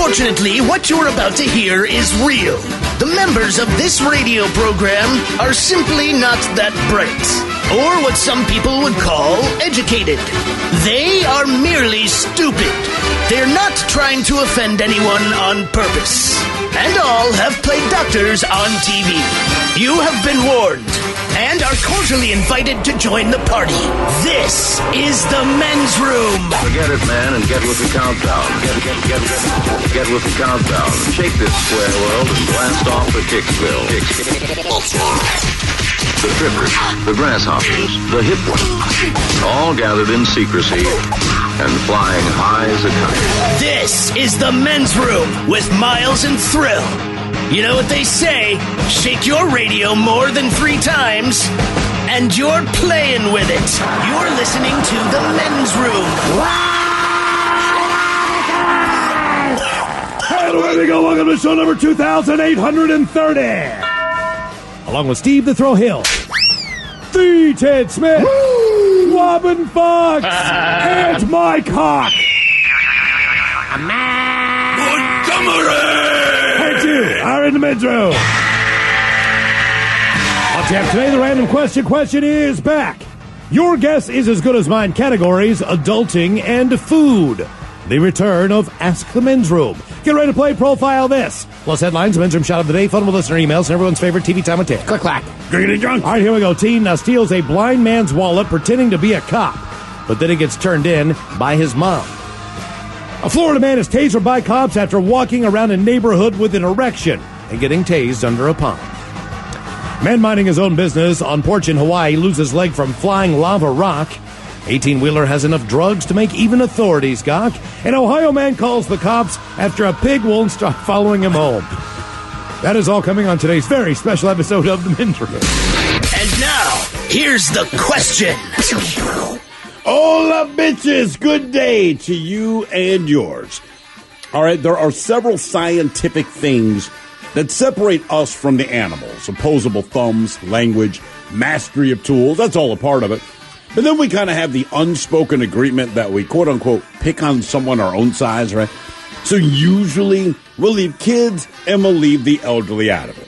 Unfortunately, what you're about to hear is real. The members of this radio program are simply not that bright, or what some people would call educated. They are merely stupid. They're not trying to offend anyone on purpose. And all have played doctors on TV. You have been warned and are cordially invited to join the party. This is the men's room. Forget it, man, and get with the countdown. Get with the countdown. Shake this square world and blast off for Kicksville. The trippers, the grasshoppers, the hip ones, all gathered in secrecy and flying high as a kite. This is the men's room with Miles and Thrill. You know what they say, shake your radio more than 3 times, and you're playing with it. You're listening to the men's room. And away we go. Welcome to show number 2830. Along with Steve the Thrill Hill, the Ted Smith, Robin Fox, and Mike Hawk. And you are in the men's room. On tap today, the random question is back. Your guess is as good as mine. Categories: adulting and food. The return of Ask the Men's Room. Get ready to play Profile This. Plus headlines, Men's Room Shot of the Day, fun with listener emails, and everyone's favorite TV time of day. Click, clack. Getting drunk. All right, here we go. Teen steals a blind man's wallet pretending to be a cop, but then it gets turned in by his mom. A Florida man is tasered by cops after walking around a neighborhood with an erection and getting tased under a pond. Man minding his own business on porch in Hawaii loses leg from flying lava rock. 18-wheeler has enough drugs to make even authorities gawk. An Ohio man calls the cops after a pig won't stop following him home. That is all coming on today's very special episode of The Men's Room. And now, here's the question. Hola, bitches. Good day to you and yours. All right, there are several scientific things that separate us from the animals. Opposable thumbs, language, mastery of tools. That's all a part of it. But then we kind of have the unspoken agreement that we, quote-unquote, pick on someone our own size, right? So usually we'll leave kids and we'll leave the elderly out of it.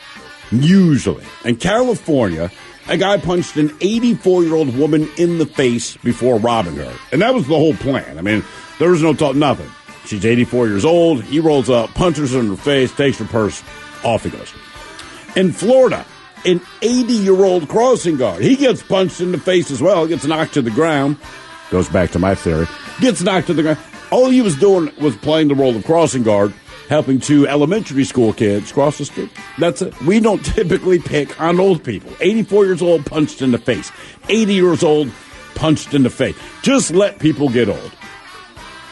Usually. In California, a guy punched an 84-year-old woman in the face before robbing her. And that was the whole plan. I mean, there was no talk, nothing. She's 84 years old. He rolls up, punches her in her face, takes her purse, off he goes. In Florida, an 80-year-old crossing guard. He gets punched in the face as well. Gets knocked to the ground. Goes back to my theory. Gets knocked to the ground. All he was doing was playing the role of crossing guard, helping 2 elementary school kids cross the street. That's it. We don't typically pick on old people. 84 years old, punched in the face. 80 years old, punched in the face. Just let people get old.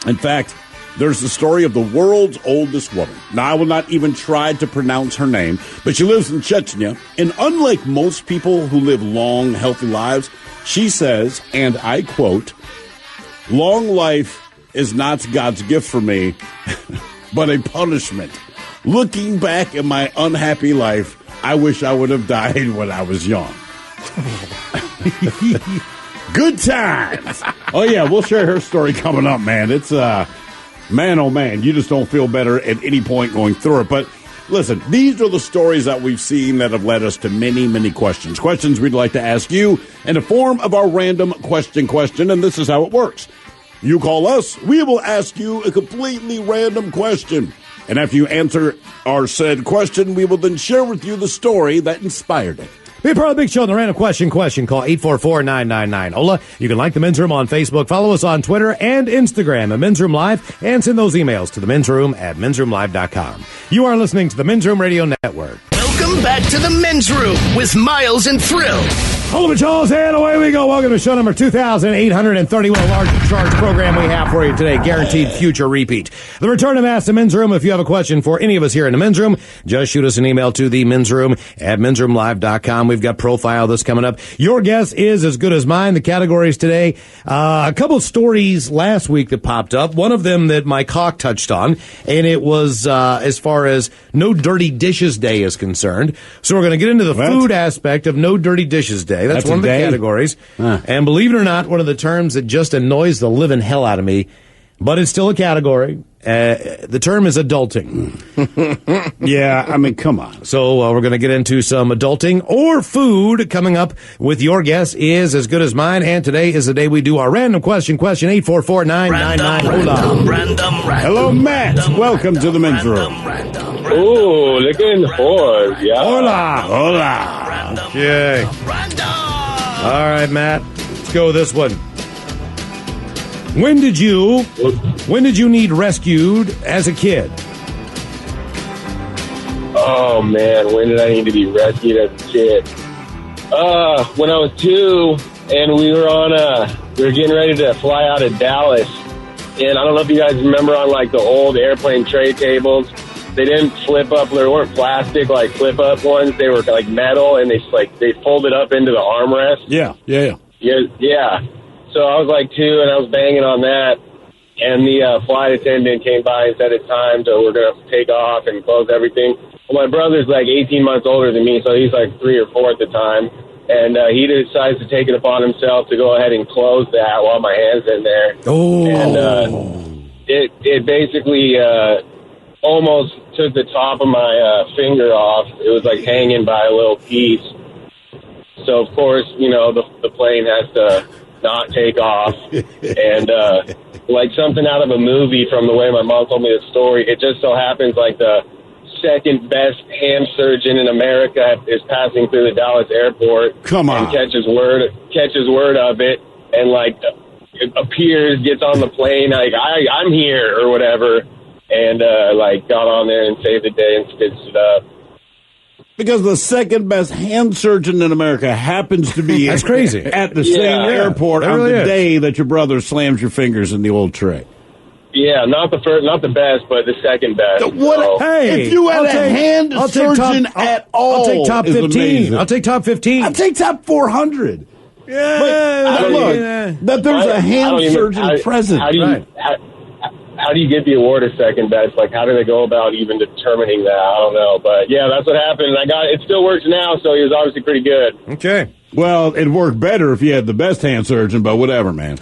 In fact, there's the story of the world's oldest woman. Now, I will not even try to pronounce her name, but she lives in Chechnya. And unlike most people who live long, healthy lives, she says, and I quote, "Long life is not God's gift for me, but a punishment. Looking back at my unhappy life, I wish I would have died when I was young." Good times. Oh, yeah, we'll share her story coming up, man. It's, man, oh, man, you just don't feel better at any point going through it. But listen, these are the stories that we've seen that have led us to many, many questions. Questions we'd like to ask you in the form of our random question, and this is how it works. You call us, we will ask you a completely random question. And after you answer our said question, we will then share with you the story that inspired it. Be a part of the big show on the random question. Call 844-999-HOLA. You can like the Men's Room on Facebook, follow us on Twitter and Instagram at Men's Room Live, and send those emails to the Men's Room at mensroomlive.com. You are listening to the Men's Room Radio Network. Welcome back to the Men's Room with Miles and Thrill. Hold up, Charles, and away we go. Welcome to show number 2831, a large charge program we have for you today. Guaranteed future repeat. The return of Ask the Men's Room. If you have a question for any of us here in the Men's Room, just shoot us an email to the Men's Room at mensroomlive.com. We've got Profile This coming up. Your guess is as good as mine. The categories today, a couple of stories last week that popped up. One of them that Mike Hawk touched on, and it was as far as No Dirty Dishes Day is concerned. So we're going to get into the food aspect of No Dirty Dishes Day. That's one of the categories. And believe it or not, one of the terms that just annoys the living hell out of me, but it's still a category. The term is adulting. Yeah, I mean, come on. So we're going to get into some adulting or food coming up with Your Guess Is As Good As Mine. And today is the day we do our random question 844-999. Random. Hello, Matt. Welcome to the men's room. Ooh, looking forward, yeah. Hola. Okay. All right, Matt. Let's go with this one. When did you need rescued as a kid? Oh, man, when did I need to be rescued as a kid? When I was 2, and we were getting ready to fly out of Dallas. And I don't know if you guys remember on, like, the old airplane tray tables, they didn't flip up. They weren't plastic, like, flip-up ones. They were, like, metal, and they folded up into the armrest. Yeah. Yeah. So I was, like, 2, and I was banging on that. And the flight attendant came by and said it's time, so we're going to take off and close everything. Well, my brother's, like, 18 months older than me, so he's, like, 3 or 4 at the time. And he decides to take it upon himself to go ahead and close that while my hand's in there. Oh. And it basically almost took the top of my finger off. It was like hanging by a little piece. So, of course, you know, the plane has to not take off. And like something out of a movie from the way my mom told me the story, it just so happens like the second best hand surgeon in America is passing through the Dallas airport. Come on. And catches word of it, and like it appears, gets on the plane, like I'm here or whatever, and like got on there and saved the day and stitched it up. Because the second best hand surgeon in America happens to be That's crazy. at the same airport that on really the is. day that your brother slams your fingers in the old tray. Yeah, not the first, not the best, but the second best. What? So, Hey, if you had a hand surgeon at all, I'll take top is 15. amazing. I'll take top 15. I'd take top 400. Yeah. But look, that there's a hand surgeon present. How do you, Right. how do you get the award of second best? Like, how do they go about even determining that? I don't know. But, yeah, that's what happened. And it still works now, so he was obviously pretty good. Okay. Well, it'd work better if you had the best hand surgeon, but whatever, man.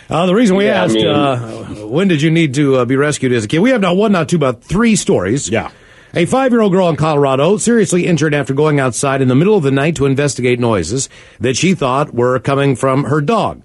The reason we asked, I when did you need to be rescued as a kid? We have not one, not two, but 3 stories. Yeah. A 5-year-old girl in Colorado seriously injured after going outside in the middle of the night to investigate noises that she thought were coming from her dog.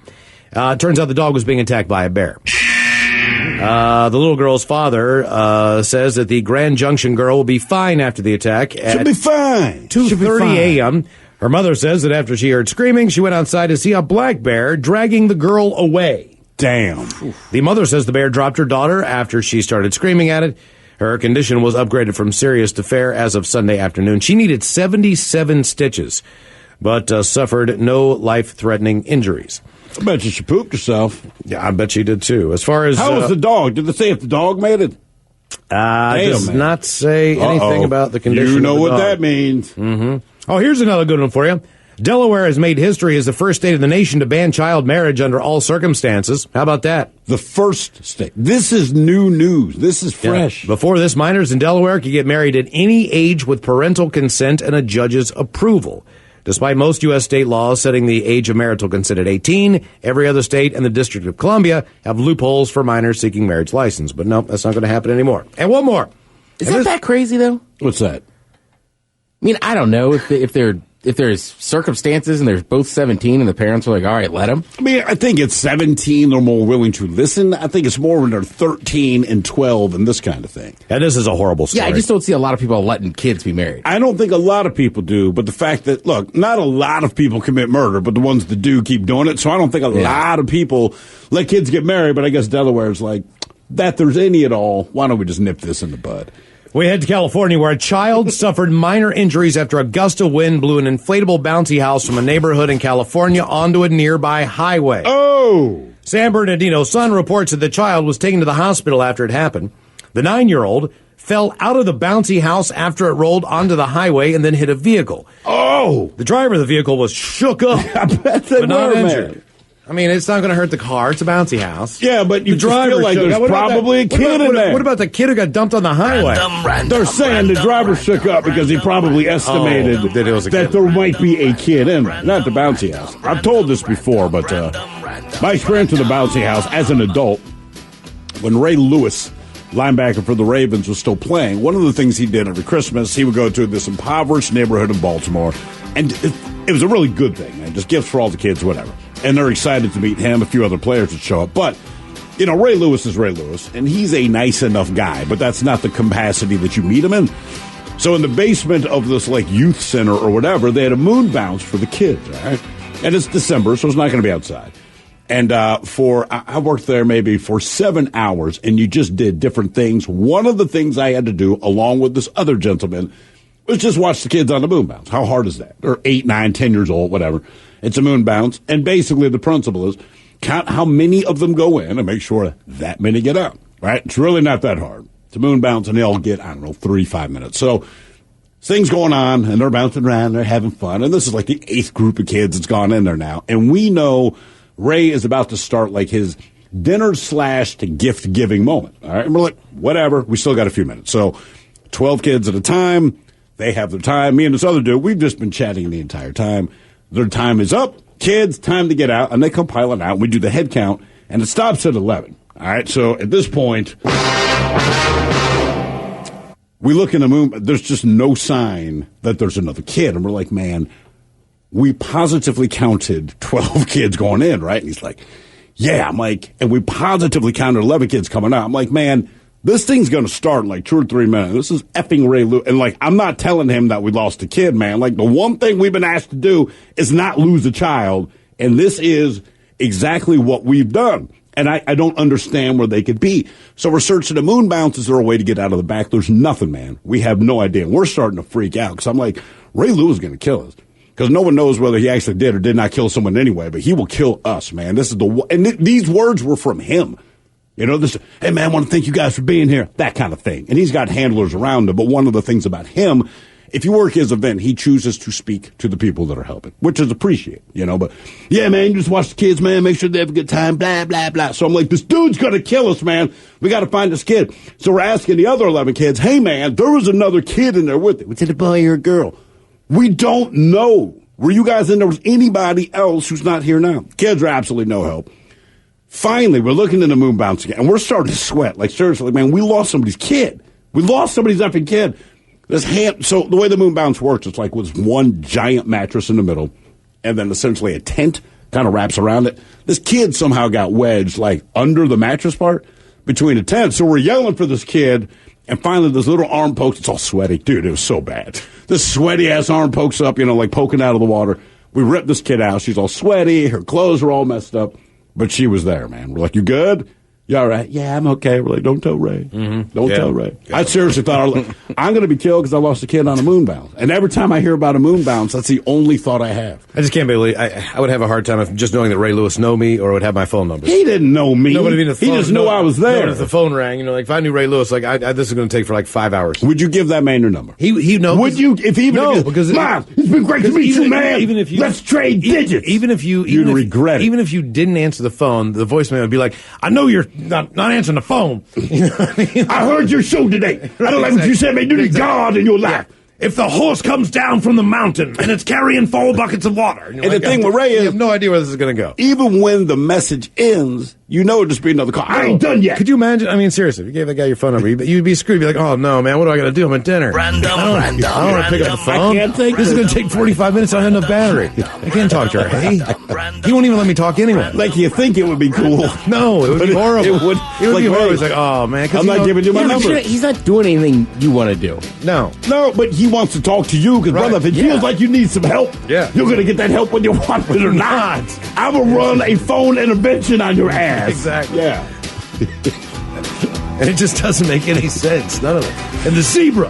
Turns out the dog was being attacked by a bear. The little girl's father says that the Grand Junction girl will be fine after the attack at Should be fine. 2:30 a.m. Her mother says that after she heard screaming, she went outside to see a black bear dragging the girl away. Damn. The mother says the bear dropped her daughter after she started screaming at it. Her condition was upgraded from serious to fair as of Sunday afternoon. She needed 77 stitches, but suffered no life-threatening injuries. I bet you she pooped herself. Yeah, I bet she did too. As far as How was the dog? Did they say if the dog made it? does man. not say anything about the condition. You know of the what dog. that means. Oh, here's another good one for you. Delaware has made history as the first state in the nation to ban child marriage under all circumstances. How about that? The first state. This is new news. This is fresh. Yeah. Before this, minors in Delaware could get married at any age with parental consent and a judge's approval. Despite most U.S. state laws setting the age of marital consent at 18, every other state and the District of Columbia have loopholes for minors seeking marriage license. But no, that's not going to happen anymore. And one more. Is that crazy, though? What's that? I mean, I don't know if there's circumstances and they're both 17 and the parents are like, all right, let them. I mean, I think at 17, they're more willing to listen. I think it's more when they're 13 and 12 and this kind of thing. And this is a horrible story. Yeah, I just don't see a lot of people letting kids be married. I don't think a lot of people do, but the fact that, look, not a lot of people commit murder, but the ones that do keep doing it. So I don't think a lot of people let kids get married, but I guess Delaware's like, that there's any at all, why don't we just nip this in the bud? We head to California, where a child suffered minor injuries after a gust of wind blew an inflatable bouncy house from a neighborhood in California onto a nearby highway. Oh! San Bernardino Sun reports that the child was taken to the hospital after it happened. The 9-year-old fell out of the bouncy house after it rolled onto the highway and then hit a vehicle. Oh! The driver of the vehicle was shook up, I bet they but not were, injured. man. I mean, it's not going to hurt the car. It's a bouncy house. Yeah, but you The just driver feel like shook there's up. What about probably that- a kid in there. What about the kid who got dumped on the highway? They're saying the driver shook up because he probably estimated that it was a kid. there might be a kid in there, not the bouncy house. I've told this before, but my experience with the bouncy house as an adult, when Ray Lewis linebacker for the Ravens, was still playing, one of the things he did every Christmas, he would go to this impoverished neighborhood in Baltimore, and it was a really good thing, man. Just gifts for all the kids, whatever. And they're excited to meet him. A few other players would show up. But, you know, Ray Lewis is Ray Lewis, and he's a nice enough guy, but that's not the capacity that you meet him in. So in the basement of this, like, youth center or whatever, they had a moon bounce for the kids, all right? And it's December, so it's not going to be outside. And I worked there maybe for 7 hours, and you just did different things. One of the things I had to do, along with this other gentleman, was just watch the kids on the moon bounce. How hard is that? They're 8, 9, 10 years old, whatever. It's a moon bounce. And basically the principle is count how many of them go in and make sure that many get out, right? It's really not that hard. It's a moon bounce, and they all get, 3-5 minutes. So things going on, and they're bouncing around, they're having fun. And this is like the 8th group of kids that's gone in there now. And we know Ray is about to start like his dinner / gift giving moment. All right. And we're like, whatever. We still got a few minutes. So 12 kids at a time. They have their time. Me and this other dude, we've just been chatting the entire time. Their time is up. Kids, time to get out. And they come piling out. We do the head count, and it stops at 11. All right. So at this point, we look in the moon. There's just no sign that there's another kid. And we're like, man, we positively counted 12 kids going in, right? And he's like, yeah. I'm like, and we positively counted 11 kids coming out. I'm like, man, this thing's going to start in like 2 or 3 minutes. This is effing Ray Lewis. And like, I'm not telling him that we lost a kid, man. Like, the one thing we've been asked to do is not lose a child. And this is exactly what we've done. And I don't understand where they could be. So we're searching the moon bounce. Is there a way to get out of the back? There's nothing, man. We have no idea. We're starting to freak out because I'm like, Ray Lewis is going to kill us. Because no one knows whether he actually did or did not kill someone anyway, but he will kill us, man. This is these words were from him. You know, this, hey, man, I want to thank you guys for being here, that kind of thing. And he's got handlers around him, but one of the things about him, if you work his event, he chooses to speak to the people that are helping, which is appreciated, you know. But, yeah, man, you just watch the kids, man, make sure they have a good time, blah, blah, blah. So I'm like, this dude's going to kill us, man. We got to find this kid. So we're asking the other 11 kids, hey, man, there was another kid in there with it. Was it a boy or a girl? We don't know. Were you guys in there? Was anybody else who's not here now? Kids are absolutely no help. Finally, we're looking in the moon bounce again, and we're starting to sweat. Like, seriously, man, we lost somebody's kid. We lost somebody's effing kid. So the way the moon bounce works, it's like with one giant mattress in the middle, and then essentially a tent kind of wraps around it. This kid somehow got wedged, like, under the mattress part between the tent. So we're yelling for this kid, and finally this little arm pokes. It's all sweaty. Dude, it was so bad. This sweaty-ass arm pokes up, you know, like poking out of the water. We rip this kid out. She's all sweaty. Her clothes are all messed up. But she was there, man. We're like, you good? You all right? Yeah, I'm okay. We're like, don't tell Ray. Mm-hmm. Don't tell Ray. Yeah. I seriously thought, I'm going to be killed because I lost a kid on a moon bounce. And every time I hear about a moon bounce, that's the only thought I have. I just can't believe I would have a hard time if just knowing that Ray Lewis know me or would have my phone number. He didn't know me. No, but I mean, he just knew I was there. No, if the phone rang, you know, like if I knew Ray Lewis, like this is going to take for like 5 hours. Would you give that man your number? He knows. Would you? If he even no, because Mom, it's been great to meet you, man. Even if you let's trade digits. Even if you, you'd regret it. Even if you didn't answer the phone, the voicemail would be like, I know you're not answering the phone. You know what I mean? I heard your show today. I don't like what you said, man. You need God in your life. Yeah. If the horse comes down from the mountain and it's carrying 4 buckets of water. And the thing with Ray is, you have no idea where this is going to go. Even when the message ends, you know it'll just be another call. I ain't done yet. Could you imagine? I mean, seriously, if you gave that guy your phone number, you'd be screwed. You'd be like, oh, no, man, what do I got to do? I'm at dinner. I don't want to pick up the phone. I can't take this. Is going to take 45 minutes. I don't have enough battery. I can't talk to her. Hey, he won't even let me talk anyway. Like, you think it would be cool. No, it would be horrible. It would be horrible. It's like, oh, man. I'm not giving you my number. He's not doing anything you want to do. No, but he wants to talk to you. Because, brother, if it feels like you need some help, you're going to get that help whether you want it or not. I will run a phone intervention on your ass. Exactly. Yeah. And it just doesn't make any sense. None of it. And the zebra.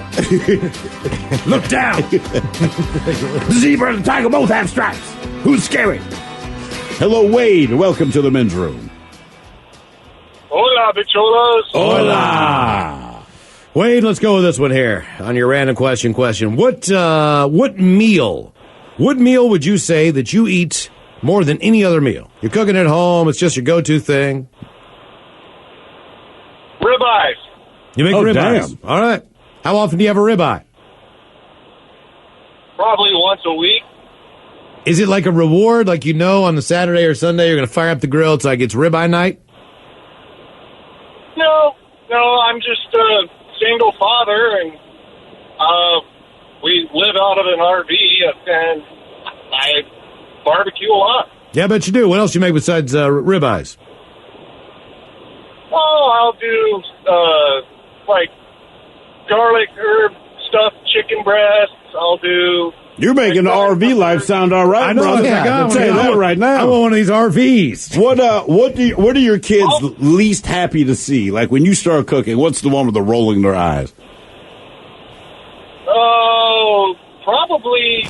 Look down. The zebra and the tiger both have stripes. Who's scary? Hello, Wade. Welcome to the men's room. Hola, bicholos. Hola. Wade, let's go with this one here on your random question. What meal would you say that you eat more than any other meal? You're cooking at home. It's just your go-to thing. Ribeyes. You make ribeyes. Damn. All right. How often do you have a ribeye? Probably once a week. Is it like a reward? Like, you know, on the Saturday or Sunday, you're going to fire up the grill. It's like it's ribeye night? No. No, I'm just a single father, and we live out of an RV, and I barbecue a lot. Yeah, I bet you do. What else do you make besides ribeyes? Oh, I'll do like garlic, herb stuffed chicken breasts. I'll do. You're making the RV life sound all right, I know. brother. I'll tell you that right now. I want one of these RVs. What are your kids least happy to see? Like when you start cooking, what's the one with the rolling their eyes? Oh, probably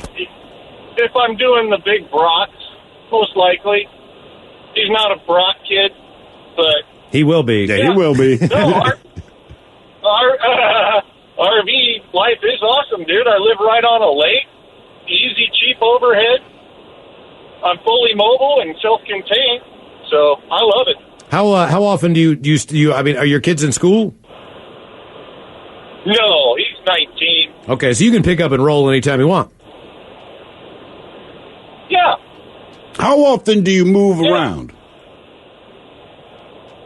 if I'm doing the big brats, most likely. He's not a brat kid, but He will be. Yeah, he will be. no, our RV life is awesome, dude. I live right on a lake. Easy, cheap overhead. I'm fully mobile and self-contained, so I love it. How often do you? I mean, are your kids in school? No, he's 19. Okay, so you can pick up and roll anytime you want. Yeah. How often do you move around?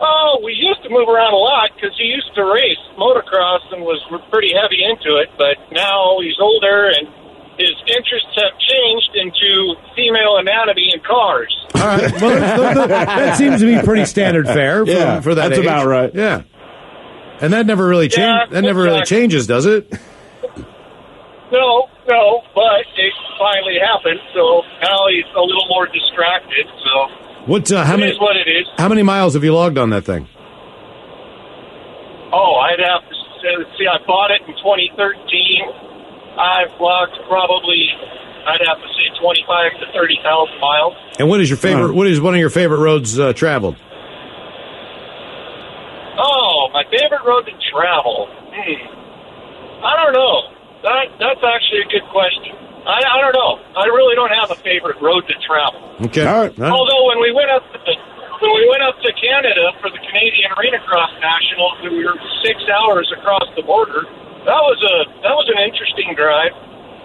Oh, we used to move around a lot because he used to race motocross and was pretty heavy into it, but now he's older and his interests have changed into female anatomy and cars. All right, well, that seems to be pretty standard fare for that that's age. about right. Yeah, and that never really really changes, does it? No, but it finally happened, so now he's a little more distracted, so How many? it is what it is. How many miles have you logged on that thing? Oh, I'd have to see, I bought it in 2013. I've logged probably, I'd have to say 25 to 30,000 miles. And what is your favorite? What is one of your favorite roads traveled? Oh, my favorite road to travel. I don't know. That's actually a good question. I don't know. I really don't have a favorite road to travel. Okay. All right. Although when we went up to Canada for the Canadian Arena Cross Nationals, we were 6 hours across the border. That was an interesting drive.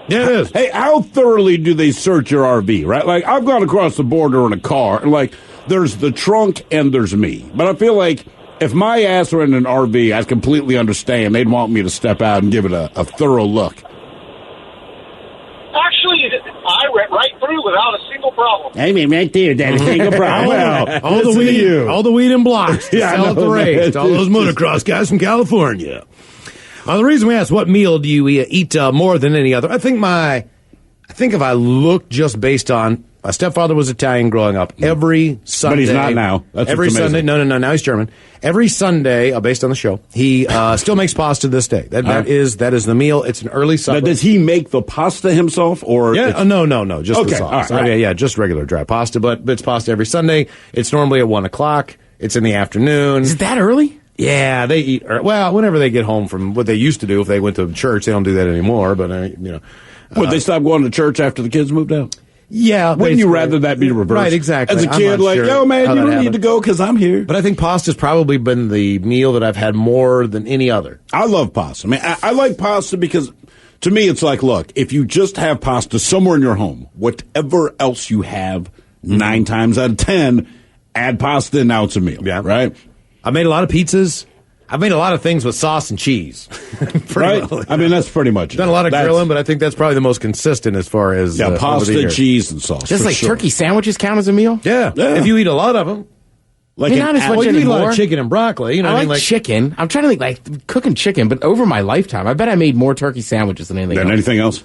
Yeah, it is. Hey, how thoroughly do they search your RV, right? Like, I've gone across the border in a car, and, like, there's the trunk and there's me. But I feel like if my ass were in an RV, I completely understand. They'd want me to step out and give it a thorough look. Actually, I went right through without a single problem. I mean, right there, that is a single problem. Well, all the weed and blocks to sell at the race. All those motocross guys from California. The reason we asked what meal do you eat more than any other, I think if I look just based on, my stepfather was Italian growing up. Every Sunday. But he's not now. That's every Sunday. No. Now he's German. Every Sunday, based on the show, he still makes pasta to this day. That is the meal. It's an early supper. Now, does he make the pasta himself, or? Yeah. No. Just the sauce. All right. Yeah. Just regular dry pasta. But it's pasta every Sunday. It's normally at 1:00. It's in the afternoon. Is it that early? Yeah, they eat. Well, whenever they get home from what they used to do, if they went to church, they don't do that anymore. But Would they stop going to church after the kids moved out? Yeah. Wouldn't you rather that be reversed? Right, exactly. As a kid, like, yo, man, you don't need to go because I'm here. But I think pasta's probably been the meal that I've had more than any other. I love pasta. I mean, I like pasta because, to me, it's like, look, if you just have pasta somewhere in your home, whatever else you have, 9 times out of 10, add pasta and now it's a meal. Yeah. Right? I made a lot of pizzas. I've made a lot of things with sauce and cheese. Right? I mean, that's pretty much it. Done a lot of grilling, but I think that's probably the most consistent as far as pasta, cheese, and sauce. Just like turkey sandwiches count as a meal? Yeah. If you eat a lot of them. Like not as much you anymore. Eat a lot of chicken and broccoli. I like chicken. I'm trying to think like cooking chicken, but over my lifetime, I bet I made more turkey sandwiches than anything else. Anything else?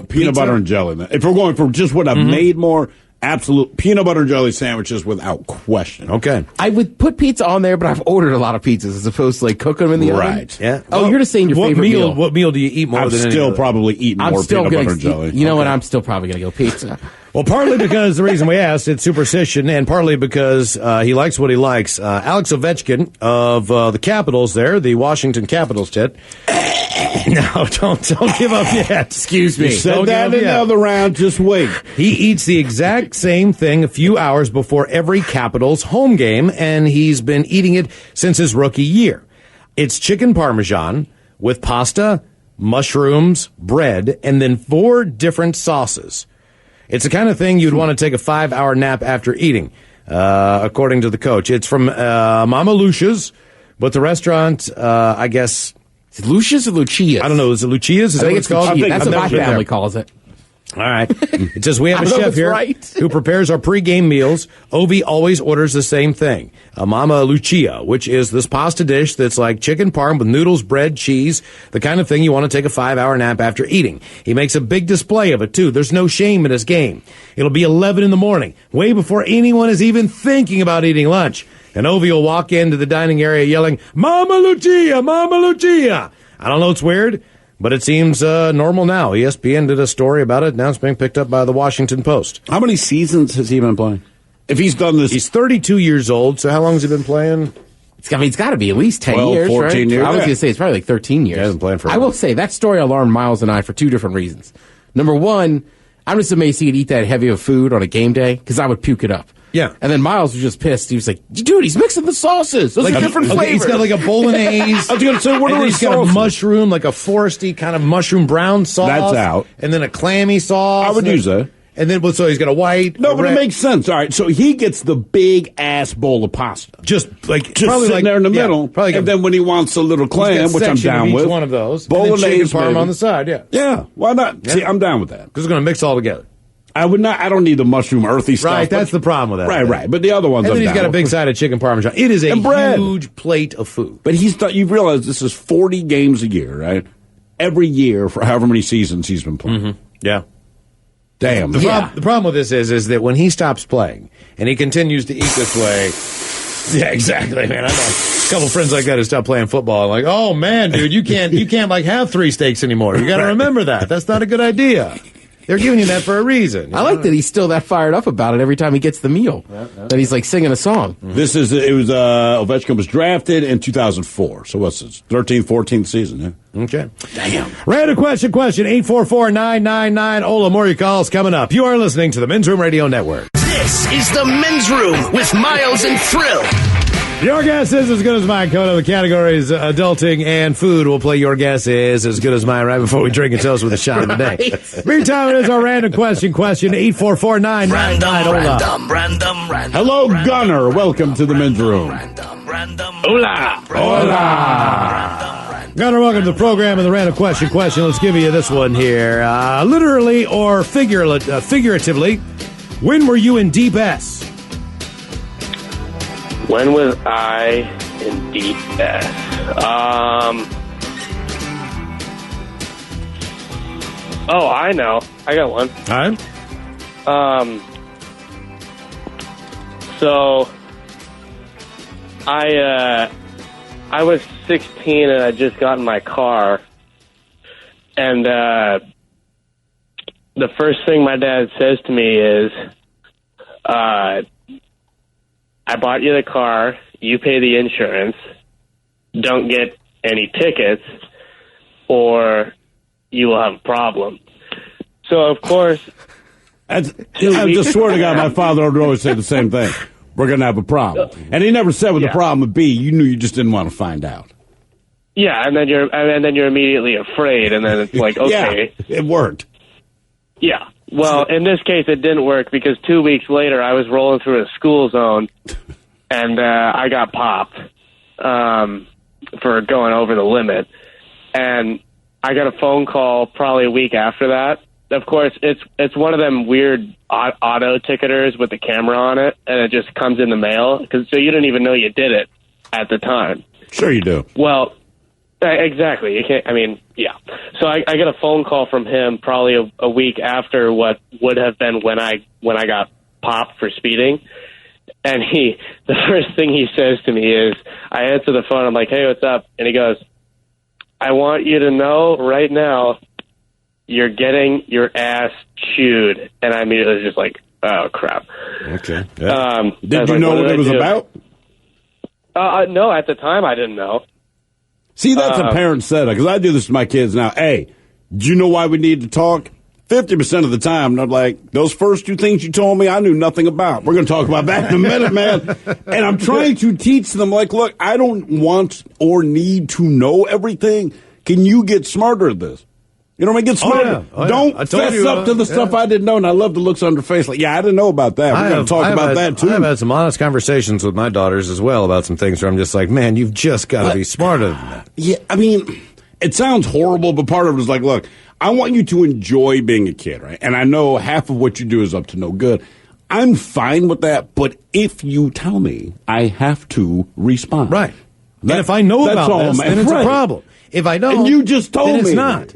Peanut butter and jelly. Man. If we're going for just what I've made more, absolute peanut butter and jelly sandwiches without question. Okay. I would put pizza on there, but I've ordered a lot of pizzas as opposed to like cooking them in the oven. Right. Yeah. Oh, you're just saying your favorite meal. What meal do you eat more I'm than still any probably eating more peanut butter and jelly. You know what? I'm still probably going to go pizza. Well, partly because the reason we asked, it's superstition, and partly because he likes what he likes. Alex Ovechkin of the Capitals there, the Washington Capitals, Ted. No, don't give up yet. Excuse me. You said that in another round. Just wait. He eats the exact same thing a few hours before every Capitals home game, and he's been eating it since his rookie year. It's chicken parmesan with pasta, mushrooms, bread, and then 4 different sauces. It's the kind of thing you'd want to take a 5-hour nap after eating, according to the coach. It's from Mama Lucia's But the restaurant, I guess... Is it Lucia's or Lucia's? I don't know. Is it Lucia's? Is I that think what it's it's called? Lucia. That's what my family there. calls it. All right. It says we have a I know chef it's here right. who prepares our pregame meals. Ovi always orders the same thing, a Mama Lucia, which is this pasta dish that's like chicken parm with noodles, bread, cheese, the kind of thing you want to take a 5-hour nap after eating. He makes a big display of it, too. There's no shame in his game. It'll be 11 in the morning, way before anyone is even thinking about eating lunch. And Ovi will walk into the dining area yelling, Mama Lucia, Mama Lucia. I don't know, it's weird. But it seems normal now. ESPN did a story about it. Now it's being picked up by the Washington Post. How many seasons has he been playing? If he's done this... He's 32 years old, so how long has he been playing? It's got to be at least 10 12, years, 14 right? years. I was Yeah. going to say it's probably like 13 years. He hasn't played forever. I will say that story alarmed Miles and I for two different reasons. Number one, I'm just amazed he could eat that heavy of food on a game day because I would puke it up. Yeah. And then Miles was just pissed. He was like, dude, he's mixing the sauces. Those are different flavors. He's got like a bolognese. I was going to say, what and are then his he's got a sauces? mushroom, like a foresty kind of mushroom brown sauce. That's out. And then a clammy sauce. I would use that. And then, so he's got a white. No, a but red, it makes sense. All right, so he gets the big ass bowl of pasta. just like Just probably sitting like, there in the yeah, middle. Probably And then when he wants a little he's got clam, which I'm section of down each with. one of those. And then Bolognese, chicken parm maybe. on the side, yeah. Yeah, why not? See, I'm down with that. Because it's going to mix all together. I would not. I don't need the mushroom earthy stuff. Right, that's but- the problem with that. Right, right. But the other ones, And I'm then he's down got a with. big side of chicken parmesan. It is a And bread. huge plate of food. But you realize this is 40 games a year, right? Every year for however many seasons he's been playing. Yeah. Damn. The problem with this is that when he stops playing and he continues to eat this way, yeah, exactly, man. I know a couple friends like that who stop playing football. Like, oh man, dude, you can't like have 3 steaks anymore. You got to remember that. That's not a good idea. They're giving you that for a reason. I like that he's still that fired up about it every time he gets the meal. That he's like singing a song. Ovechkin was drafted in 2004. So what's this? 13th, 14th season, yeah? Okay. Damn. Random question, 844-999. Ola, more your calls coming up. You are listening to the Men's Room Radio Network. This is the Men's Room with Miles and Thrill. Your guess is as good as mine. Coming up, the categories adulting and food. We'll play your guess is as good as mine right before we drink and toast with a shot of the day. Meantime, it is our random question. 844-999. Random. Hello, Gunner. Welcome to the men's room. Hola. Gunnar, welcome to the program and the random question. Let's give you this one here. Literally or figuratively, when were you in deep S? When was I in deep S? Oh, I know. I got one. All right. So I was 16 and I just got in my car, and the first thing my dad says to me is, I bought you the car, you pay the insurance, don't get any tickets, or you will have a problem. So, of course... I just swear to God, my father would always say the same thing. We're going to have a problem. And he never said what the problem would be. You knew you just didn't want to find out. Yeah, and then you're immediately afraid, and then it's like, okay. Yeah, it worked. Yeah. Well, in this case, it didn't work because 2 weeks later, I was rolling through a school zone, and I got popped for going over the limit. And I got a phone call probably a week after that. Of course, it's one of them weird auto ticketers with the camera on it, and it just comes in the mail. So you didn't even know you did it at the time. Sure you do. Well, exactly. You can't. I mean, yeah. So I get a phone call from him probably a week after what would have been when I got popped for speeding, and the first thing he says to me is, I answer the phone. I'm like, hey, what's up? And he goes, I want you to know right now, you're getting your ass chewed. And I immediately was just like, oh crap. Okay. Yeah. Did you like, know what it was about? No, at the time I didn't know. See, that's a parent setup, because I do this to my kids now. Hey, do you know why we need to talk? 50% of the time, they're like, those first 2 things you told me, I knew nothing about. We're going to talk about that in a minute, man. And I'm trying to teach them, like, look, I don't want or need to know everything. Can you get smarter at this? You know what I mean? Get smarter. Don't fess up to the stuff I didn't know, and I love the looks on her face. Like, I didn't know about that. We're going to talk about that, too. I've had some honest conversations with my daughters as well about some things where I'm just like, man, you've just got to be smarter than that. Yeah, I mean, it sounds horrible, but part of it is like, look, I want you to enjoy being a kid, right? And I know half of what you do is up to no good. I'm fine with that, but if you tell me, I have to respond. Right. And if I know about this, then it's a problem. If I don't, and you just told then it's me. not.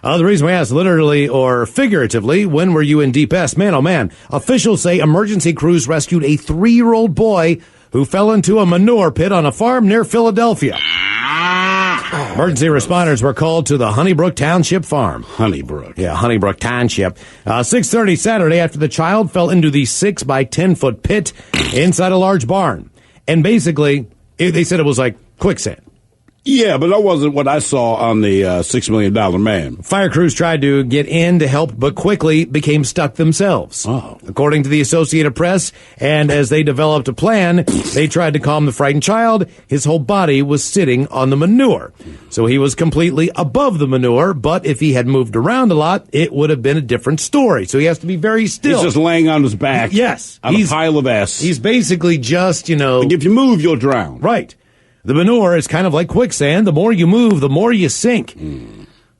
The reason we asked, literally or figuratively, when were you in deepest? Man, oh man. Officials say emergency crews rescued a 3-year-old boy who fell into a manure pit on a farm near Philadelphia. Emergency responders were called to the Honeybrook Township farm. Honeybrook. Yeah, Honeybrook Township. 6:30 Saturday after the child fell into the 6 by 10-foot pit inside a large barn. And basically, they said it was like quicksand. Yeah, but that wasn't what I saw on the $6 Million Man. Fire crews tried to get in to help, but quickly became stuck themselves. Oh. According to the Associated Press, and as they developed a plan, they tried to calm the frightened child. His whole body was sitting on the manure. So he was completely above the manure, but if he had moved around a lot, it would have been a different story. So he has to be very still. He's just laying on his back. Yes. On a pile of S. He's basically just, Like if you move, you'll drown. Right. The manure is kind of like quicksand. The more you move, the more you sink.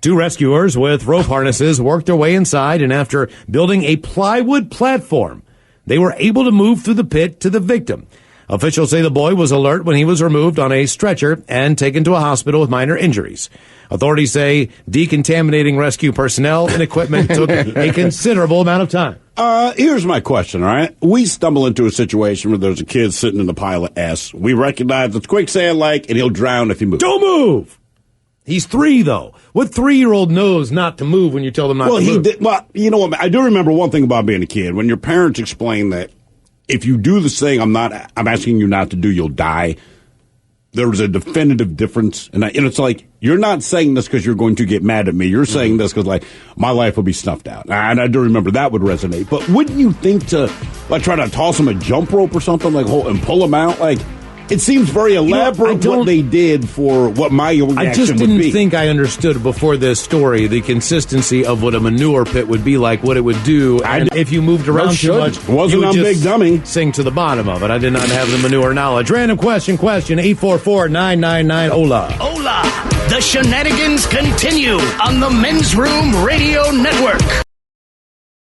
2 rescuers with rope harnesses worked their way inside, and after building a plywood platform, they were able to move through the pit to the victim. Officials say the boy was alert when he was removed on a stretcher and taken to a hospital with minor injuries. Authorities say decontaminating rescue personnel and equipment took a considerable amount of time. Here's my question, all right? We stumble into a situation where there's a kid sitting in a pile of S. We recognize it's quicksand-like, and he'll drown if he moves. Don't move! He's 3, though. What 3-year-old knows not to move when you tell them not to move? Well, you know what? I do remember one thing about being a kid. When your parents explain that if you do this thing I'm asking you not to do, you'll die. There was a definitive difference. And it's like, you're not saying this because you're going to get mad at me. You're saying this because, like, my life will be snuffed out. And I do remember that would resonate. But wouldn't you think to, like, try to toss him a jump rope or something, like, and pull him out? Like, it seems very elaborate what they did for what my reaction would be. I just didn't think I understood before this story the consistency of what a manure pit would be like, what it would do. And if you moved around too much, wasn't on Big Dummy. Sink to the bottom of it. I did not have the manure knowledge. Random question, 844-999-OLA. Hola! The shenanigans continue on the Men's Room Radio Network.